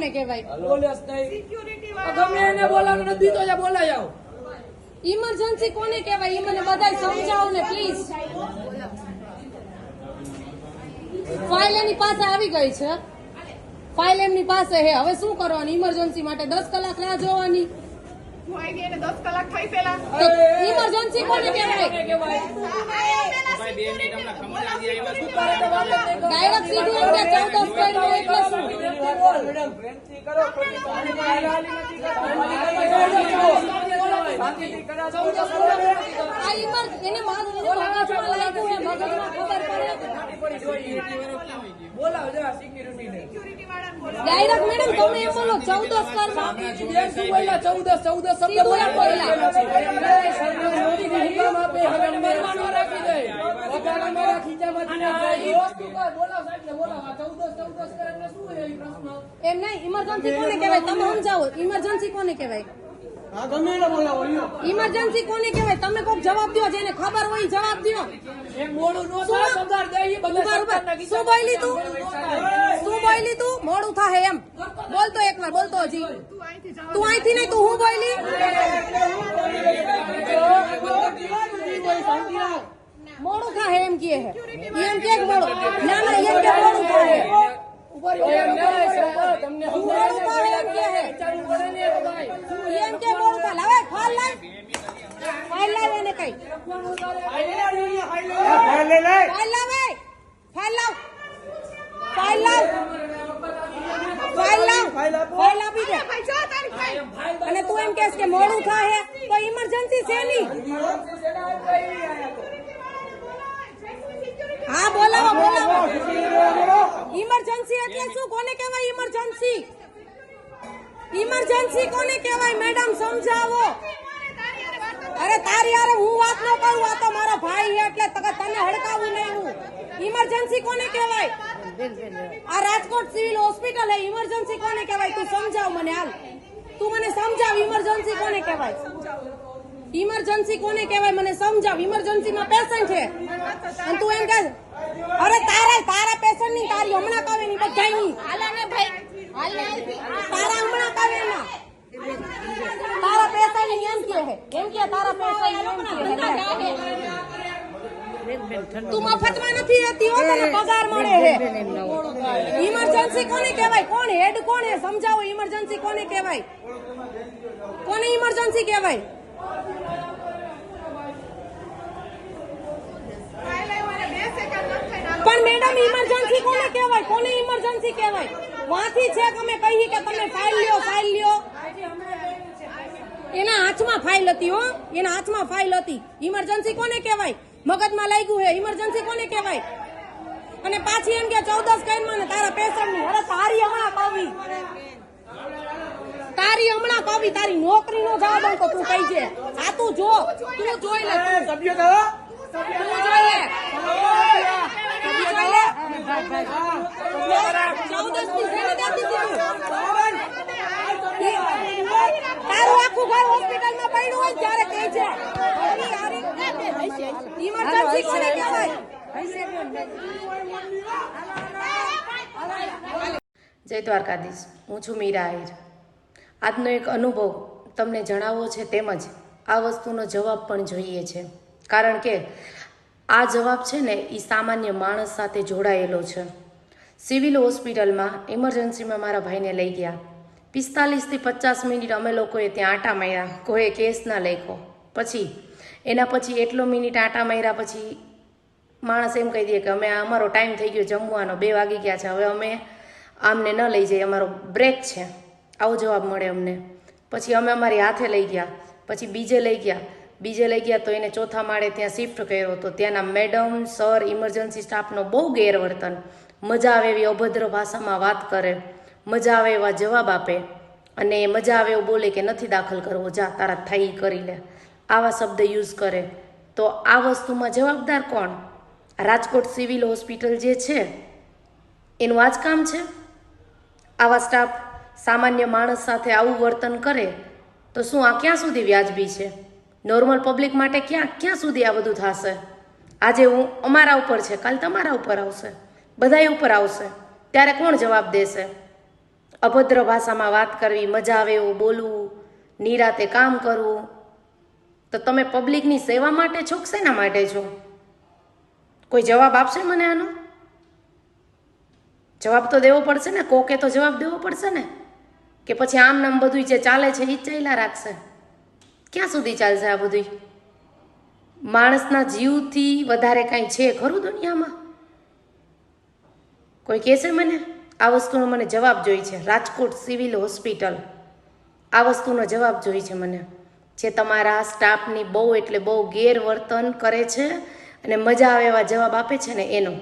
કોને કહેવાય? બોલ્યાસ નહીં. ગમે એને બોલાવો નથી તો બોલાય આવો. ઇમરજન્સી કોને કહેવાય? એ મને બધાય સમજાવો ને પ્લીઝ. ફાઇલ એની પાસે આવી ગઈ છે, ફાઇલ એમની પાસે હે. હવે શું કરવાનું? ઇમરજન્સી માટે 10 કલાક રાહ જોવાની? ઇમરજન્સી કોને કહેવાય? ડાયરેક્ટ સીધું એમ કે 14 કર્યું એટલે શું? એને મગજમાં લાગ્યું હે, મગજમાં ખબર પડે. ડાયરેક્ટ મેડમ તમે એમ બોલો 14 કરમાં 14 શબ્દ એમ નહીં. ઇમરજન્સી કોને કહેવાય તમે સમજાવો. ઇમરજન્સી કોને કહેવાય? ઇમરજન્સી કોને કહેવાય? તમે કોક જવાબ દો, જેને ખબર હોય જવાબ દો. શું બોલી તું? શું બોલી તું? મોડું થાય એમ બોલતો એકવાર, બોલતો હજી. તું અહીંથી નહીં, તું હું બોલી? મોડું થાય એમ કે હે, એમ કે મોડું. ના ના, એમ કે મોડું થાય. એમ કે મોડું થાય. હવે ફાઇલ લાવ, ફાઇલ લાવ. એને કઈ ફાઇલ લાવે, ફાઇલ લાવ, ફાઇલ લાવ, ફાઇલ લાવ, ફાઇલ આપી દે. અને તું એમ કહેશ કે મોડું થાય તો ઇમરજન્સી છે ની? હા બોલાવો, બોલાવો. ઇમરજન્સી એટલે શું? કોને કહેવાય ઇમરજન્સી? ઇમરજન્સી કોને કહેવાય મેડમ? સમજાવો. અરે તારી યાર હું વાત ન કરું, આ તો મારો ભાઈ છે એટલે તને હડકાવું નહીં હું. ઇમરજન્સી કોને કહેવાય? આ રાજકોટ સિવિલ હોસ્પિટલ હે, ઇમરજન્સી કોને કહેવાય? તું સમજાવ મને. હાલ તું મને સમજાવ, ઇમરજન્સી કોને કહેવાય? ઇમરજન્સી કોને કહેવાય મને સમજાવ. ઇમરજન્સી માં પેશન્ટ છે અને તું એમ કહે અરે તારા પેશન્ટ ની તારી હમણાં કાવે ની બધાય ની તારા હમણાં કાવે ના તારા પેશન્ટ ની એમ કે તારા પેશન્ટ તું મફતમાં નથી રહેતી હો, તને પગાર મળે છે. ઇમરજન્સી કોને કહેવાય? કોણ હેડ કોણ હે? સમજાવો. ઇમરજન્સી કોને કહેવાય? કોને ઇમરજન્સી કહેવાય? પણ મેડમ ઇમરજન્સી કોને કહેવાય? કોને ઇમરજન્સી કહેવાય? વાંથી છે કે અમે કહીએ કે તમે ફાઇલ લ્યો, ફાઇલ લ્યો. એના હાથમાં ફાઇલ હતી હો, એના હાથમાં ફાઇલ હતી. ઇમરજન્સી કોને કહેવાય? મગજમાં લાગ્યું હે. ઇમરજન્સી કોને કહેવાય? અને પાછી એમ કે 14 કઈમાં ને તારા પેશન્ટ ની. અરે તારી હમણાં કવી, તારી હમણાં કવી, તારી નોકરી નો જવાબ તો તું કહી છે. આ તું જો, તું જોઈ લે, તું જોઈ લે, તારું આખું ઘર હોસ્પિટલમાં પડ્યું હોય ત્યારે કહે છે. ઇમરજન્સી કોને કહેવાય? જય દ્વારકાધીશ. હું છું મીરા આહિર. આજનો એક અનુભવ તમને જણાવવો છે, તેમજ આ વસ્તુનો જવાબ પણ જોઈએ છે. કારણ કે આ જવાબ છે ને એ સામાન્ય માણસ સાથે જોડાયેલો છે. સિવિલ હોસ્પિટલમાં ઇમરજન્સીમાં મારા ભાઈને લઈ ગયા. 45 થી 50 મિનિટ અમે લોકોએ ત્યાં આંટા માર્યા. કોઈ કેસ ના લખ્યો. પછી એના પછી એટલો મિનિટ આંટા માર્યા પછી માણસ એમ કહી દે કે અમે અમારો ટાઈમ થઈ ગયો જમવાનો, 2 વાગી ગયા છે, હવે અમે આમને ન લઈ જઈએ, અમારો બ્રેક છે. આવો જવાબ મળે અમને. પછી અમે અમારી હાથે લઈ ગયા. પછી બીજે લઈ ગયા તો એને ચોથા માળે ત્યાં શિફ્ટ કર્યો. તો ત્યાંના મેડમ, સર, ઇમરજન્સી સ્ટાફનો બહુ ગેરવર્તન. મજા આવે એવી અભદ્ર ભાષામાં વાત કરે, મજા આવે એવા જવાબ આપે અને મજા આવે એવું બોલે કે નથી દાખલ કરવો, જા તારા થાય કરી લે, આવા શબ્દ યુઝ કરે. તો આ વસ્તુમાં જવાબદાર કોણ? રાજકોટ સિવિલ હોસ્પિટલ જે છે એનું આ જ કામ છે? આવા સ્ટાફ સામાન્ય માણસ સાથે આવું વર્તન કરે તો શું આ ક્યાં સુધી વ્યાજબી છે? નોર્મલ પબ્લિક માટે ક્યાં સુધી આ બધું થશે? આજે અમારા ઉપર છે, કાલ તમારા ઉપર આવશે, બધા ઉપર આવશે, ત્યારે કોણ જવાબ દેશે? અભદ્ર ભાષામાં વાત કરવી, મજા આવે એવું બોલવું, નિરાતે કામ કરવું, તો તમે પબ્લિકની સેવા માટે છો કે શેના માટે છો? કોઈ જવાબ આપશે મને આનો? જવાબ તો દેવો પડશે ને, કોકે તો જવાબ દેવો પડશે ને, કે પછી આમ નામ બધું જે ચાલે છે એ જ ચાલ્યા રાખશે? ક્યાં સુધી ચાલશે આ બધું? માણસના જીવથી વધારે કાંઈ છે ખરું દુનિયામાં? કોઈ કહેશે મને? આ વસ્તુનો મને જવાબ જોઈએ છે. રાજકોટ સિવિલ હોસ્પિટલ આ વસ્તુનો જવાબ જોઈએ છે મને, જે તમારા સ્ટાફની બહુ એટલે બહુ ગેરવર્તન કરે છે અને મજા આવે એવા જવાબ આપે છે ને એનો.